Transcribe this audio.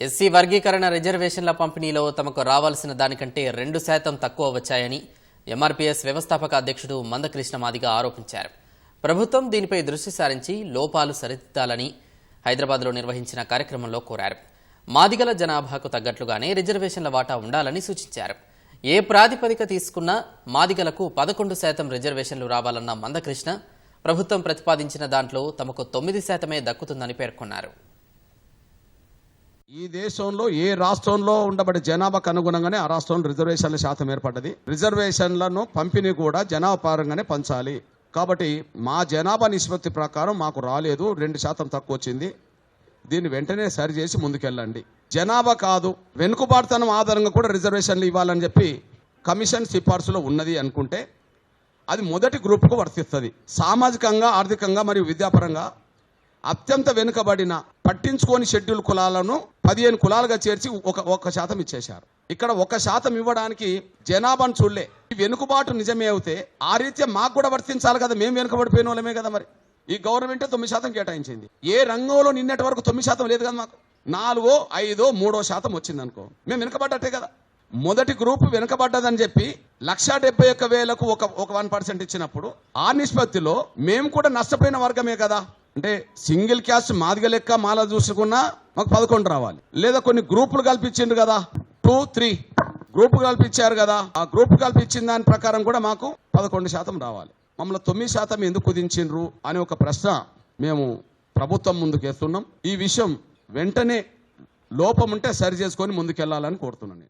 SC వర్గీకరణ రిజర్వేషన్ల పంపిణీలో తమకు రావాల్సిన దానికంటే 2% తక్కువ వచ్చాయని ఎంఆర్పీఎస్ వ్యవస్థాపక అధ్యక్షుడు మందకృష్ణ మాదిగ ఆరోపించారు. ప్రభుత్వం దీనిపై దృష్టి సారించి లోపాలు సరిదిద్దాలని హైదరాబాద్లో నిర్వహించిన కార్యక్రమంలో కోరారు. మాదిగల జనాభాకు తగ్గట్లుగానే రిజర్వేషన్ల వాటా ఉండాలని సూచించారు. ఏ ప్రాతిపదిక తీసుకున్నా మాదిగలకు 11% రిజర్వేషన్లు రావాలన్న మందకృష్ణ ప్రభుత్వం ప్రతిపాదించిన దాంట్లో తమకు 9% దక్కుతుందని పేర్కొన్నారు. ఈ దేశంలో ఏ రాష్ట్రంలో ఉండబడే జనాభాకు అనుగుణంగానే ఆ రాష్ట్రంలో రిజర్వేషన్ల శాతం ఏర్పడ్డది. రిజర్వేషన్లను పంపిణీ కూడా జనాభా పరంగానే పంచాలి. కాబట్టి మా జనాభా నిష్పత్తి ప్రకారం మాకు రాలేదు, 2% తక్కువ వచ్చింది. దీన్ని వెంటనే సరిచేసి ముందుకెళ్ళండి. జనాభా కాదు, వెనుకబాటుతనం ఆధారంగా కూడా రిజర్వేషన్లు ఇవ్వాలని చెప్పి కమిషన్ సిఫార్సులో ఉన్నది అనుకుంటే అది మొదటి గ్రూప్కు వర్తిస్తుంది. సామాజికంగా, ఆర్థికంగా మరియు విద్యాపరంగా అత్యంత వెనుకబడిన పట్టించుకోని షెడ్యూల్ కులాలను 15 కులాలుగా చేర్చి 1% ఇచ్చేశారు. ఇక్కడ 1% ఇవ్వడానికి జనాభాను చూడలే. వెనుకబాటు నిజమే అవుతే ఆ రీత్యా మాకు కూడా వర్తించాలి కదా. మేము వెనుకబడిపోయిన వాళ్ళమే కదా. మరి ఈ గవర్నమెంట్ 9% కేటాయించింది. ఏ రంగంలో నిన్నటి వరకు 9% లేదు కదా. మాకు 4, 5, 3% వచ్చింది అనుకో, మేము వెనుకబడ్డట్టే కదా. మొదటి గ్రూప్ వెనుకబడ్డదని చెప్పి 171,000కు ఒక 1% ఇచ్చినప్పుడు ఆ నిష్పత్తిలో మేము కూడా నష్టపోయిన వర్గమే కదా. అంటే సింగిల్ క్యాస్ట్ మాదిగ లెక్క మాల చూసుకున్నా మాకు 11 రావాలి. లేదా కొన్ని గ్రూపులు కల్పించిండ్రు కదా, 2, 3 గ్రూపు కల్పించారు కదా. ఆ గ్రూపు కల్పించిన దాని ప్రకారం కూడా మాకు 11% రావాలి. మమ్మల్ని 9% ఎందుకు కుదించిండ్రు అనే ఒక ప్రశ్న మేము ప్రభుత్వం ముందుకు వేస్తున్నాం. ఈ విషయం వెంటనే లోపం ఉంటే సరి చేసుకొని ముందుకెళ్లాలని కోరుతున్నాను.